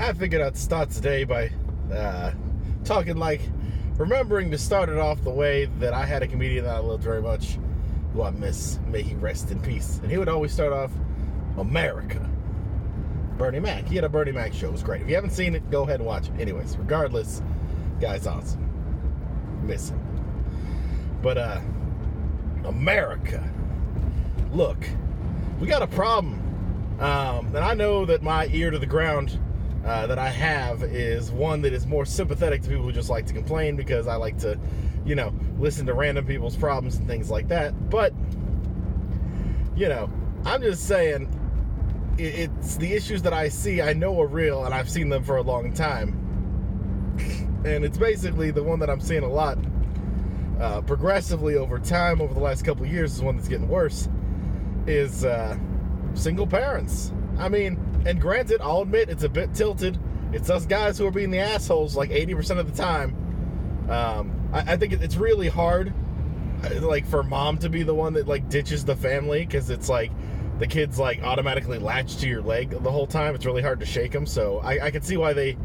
I figured I'd start today by remembering to start it off the way that I had a comedian that I loved very much, who I miss, may he rest in peace. And he would always start off, America. Bernie Mac. He had a Bernie Mac show. It was great. If you haven't seen it, go ahead and watch it. Anyways, regardless, guy's awesome. Miss him. But, America. Look, we got a problem. And I know that my ear to the ground that I have is one that is more sympathetic to people who just like to complain, because I like to, listen to random people's problems and things like that. But, I'm just saying, it's the issues that I see, I know are real, and I've seen them for a long time. And it's basically the one that I'm seeing a lot progressively over time, over the last couple of years, is one that's getting worse, is single parents. I mean, and granted, I'll admit it's a bit tilted. It's us guys who are being the assholes like 80% of the time. I think it's really hard, like, for mom to be the one that, like, ditches the family, because it's like the kids, like, automatically latch to your leg the whole time. It's really hard to shake them. So I can see why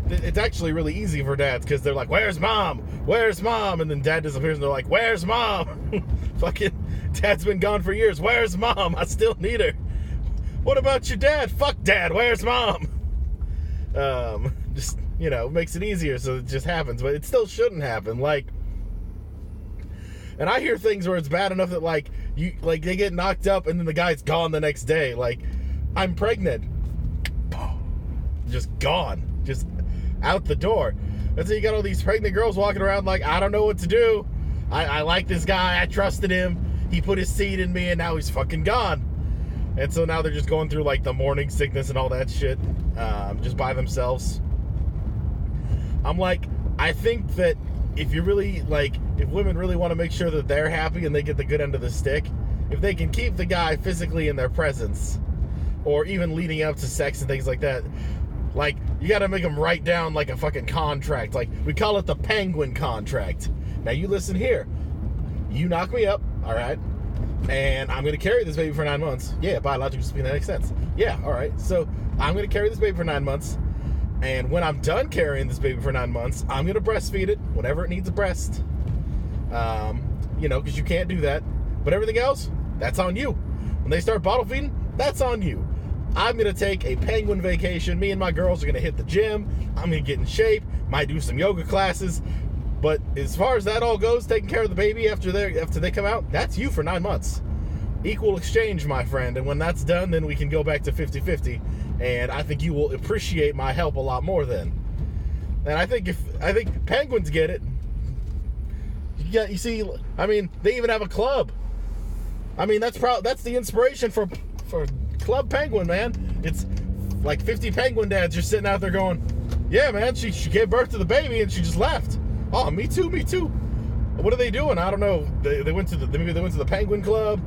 it's actually really easy for dads, because they're like, where's mom? Where's mom? And then dad disappears and they're like, where's mom? Fucking dad's been gone for years. Where's mom? I still need her. What about your dad? Fuck dad. Where's mom? Just, makes it easier, so it just happens. But it still shouldn't happen. Like, and I hear things where it's bad enough that, like, they get knocked up and then the guy's gone the next day. Like, I'm pregnant. Just gone. Just out the door. And so you got all these pregnant girls walking around like, I don't know what to do. I like this guy. I trusted him. He put his seed in me, and now he's fucking gone. And so now they're just going through, like, the morning sickness and all that shit, just by themselves. I'm like, I think that if you really, like, if women really want to make sure that they're happy and they get the good end of the stick, if they can keep the guy physically in their presence, or even leading up to sex and things like that, like, you got to make them write down, like, a fucking contract. Like, we call it the penguin contract. Now, you listen here. You knock me up, all right? And I'm going to carry this baby for 9 months. Yeah, biologically speaking, that makes sense. Yeah, all right. So I'm going to carry this baby for 9 months. And when I'm done carrying this baby for 9 months, I'm going to breastfeed it whenever it needs a breast. Because you can't do that. But everything else, that's on you. When they start bottle feeding, that's on you. I'm going to take a penguin vacation. Me and my girls are going to hit the gym. I'm going to get in shape. Might do some yoga classes. But as far as that all goes, taking care of the baby after they come out, that's you for 9 months. Equal exchange, my friend. And when that's done, then we can go back to 50-50. And I think you will appreciate my help a lot more then. And I think penguins get it. You see, I mean, they even have a club. I mean, that's the inspiration for Club Penguin, man. It's like 50 penguin dads just sitting out there going, yeah, man, she gave birth to the baby and she just left. Oh, me too. What are they doing? I don't know. Maybe they went to the penguin club,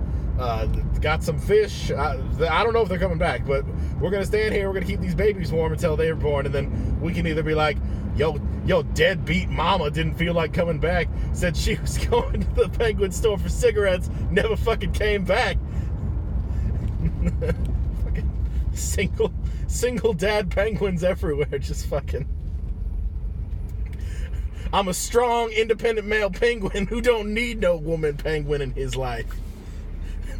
got some fish. I don't know if they're coming back, but we're going to stand here. We're going to keep these babies warm until they're born. And then we can either be like, yo, deadbeat mama didn't feel like coming back. Said she was going to the penguin store for cigarettes. Never fucking came back. Fucking single dad penguins everywhere. Just fucking... I'm a strong, independent male penguin who don't need no woman penguin in his life.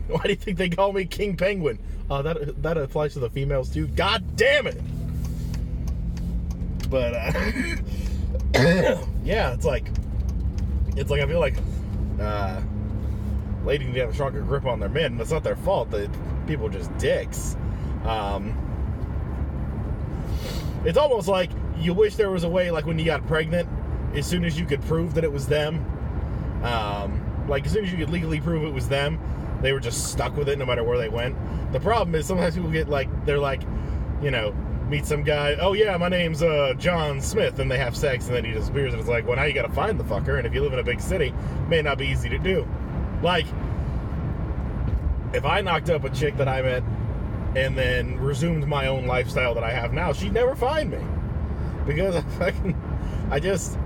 Why do you think they call me King Penguin? That applies to the females too. God damn it! But yeah, it's like I feel like ladies need to have a stronger grip on their men. That's not their fault. People are just dicks. It's almost like you wish there was a way, like when you got pregnant, as soon as you could prove that it was them, like as soon as you could legally prove it was them, they were just stuck with it no matter where they went. The problem is sometimes people get like, they're like, meet some guy, oh yeah, my name's John Smith, and they have sex and then he disappears, and it's like, well, now you gotta find the fucker, and if you live in a big city, it may not be easy to do. Like, if I knocked up a chick that I met and then resumed my own lifestyle that I have now, she'd never find me. Because I just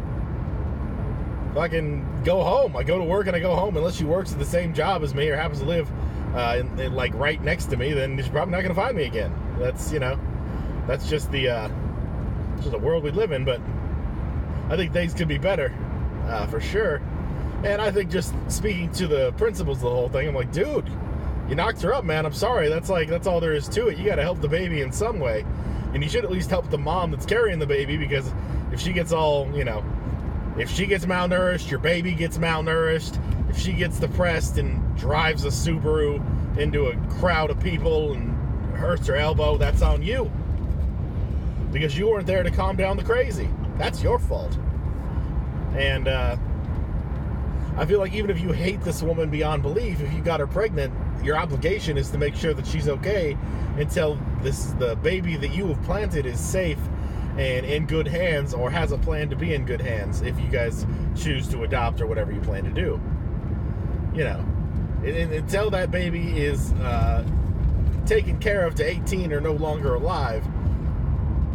fucking go home. I go to work and I go home. Unless she works at the same job as me or happens to live like right next to me, then she's probably not going to find me again. That's, that's just the It's just the world we live in, but I think things could be better, for sure. And I think just speaking to the principles of the whole thing, I'm like, dude, you knocked her up, man. I'm sorry. That's all there is to it. You got to help the baby in some way. And you should at least help the mom that's carrying the baby, because if she gets all, if she gets malnourished, your baby gets malnourished. If she gets depressed and drives a Subaru into a crowd of people and hurts her elbow, that's on you. Because you weren't there to calm down the crazy. That's your fault. And I feel like even if you hate this woman beyond belief, if you got her pregnant, your obligation is to make sure that she's okay until the baby that you have planted is safe and in good hands, or has a plan to be in good hands if you guys choose to adopt or whatever you plan to do. And until that baby is taken care of to 18 or no longer alive,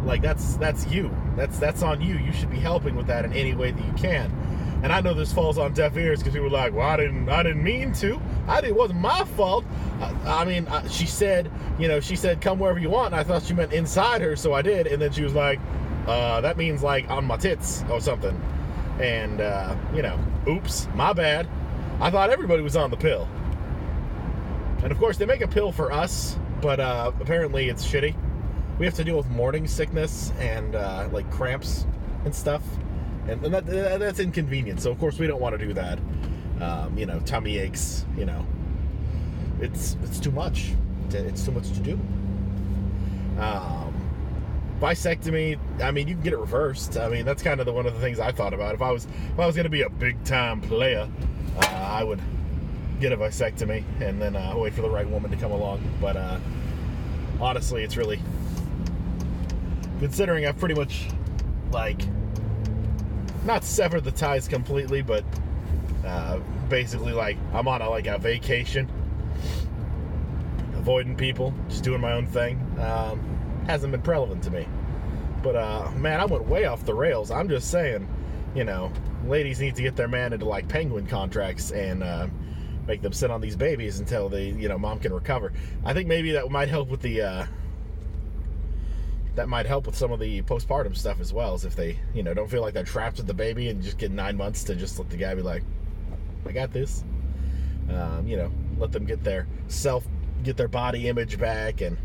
like that's you. That's on you. You should be helping with that in any way that you can. And I know this falls on deaf ears because people are like, well, I didn't mean to. It wasn't my fault. She said, come wherever you want. And I thought she meant inside her, so I did. And then she was like, that means like on my tits or something. And, oops, my bad. I thought everybody was on the pill. And of course, they make a pill for us, but apparently it's shitty. We have to deal with morning sickness and like cramps and stuff. And that's inconvenient. So of course we don't want to do that. Tummy aches. It's too much. It's too much to do. Vasectomy. You can get it reversed. That's kind of one of the things I thought about. If I was going to be a big time player, I would get a vasectomy and then wait for the right woman to come along. But honestly, it's really, considering I've pretty much not severed the ties completely, but basically I'm on a vacation, avoiding people, just doing my own thing. Hasn't been relevant to me. But man, I went way off the rails. I'm just saying, ladies need to get their man into penguin contracts and make them sit on these babies until they, mom can recover. I think maybe that might help with the some of the postpartum stuff as well, as if they, don't feel like they're trapped with the baby and just get 9 months to just let the guy be like, I got this. Let them get their body image back, and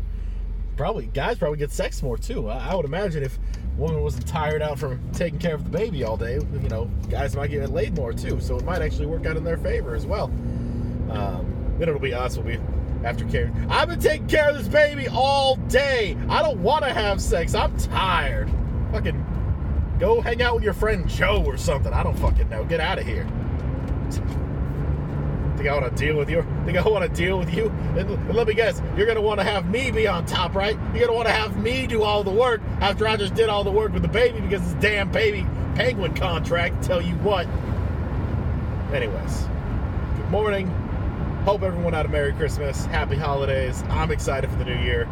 guys probably get sex more too. I would imagine if a woman wasn't tired out from taking care of the baby all day, guys might get laid more too. So it might actually work out in their favor as well. It'll be us. We'll be after caring. I've been taking care of this baby all day. I don't want to have sex. I'm tired. Fucking go hang out with your friend Joe or something. I don't fucking know. Get out of here. Think I want to deal with you? And let me guess, you're going to want to have me be on top, right? You're going to want to have me do all the work after I just did all the work with the baby because this damn baby penguin contract. Tell you what. Anyways, good morning. Hope everyone had a Merry Christmas, Happy Holidays. I'm excited for the new year.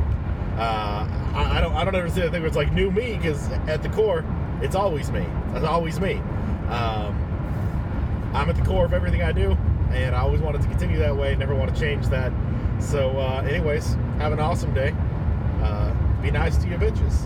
I don't ever say that thing where it's like new me, because at the core, it's always me. It's always me. I'm at the core of everything I do, and I always wanted to continue that way. Never want to change that. So, anyways, have an awesome day. Be nice to your bitches.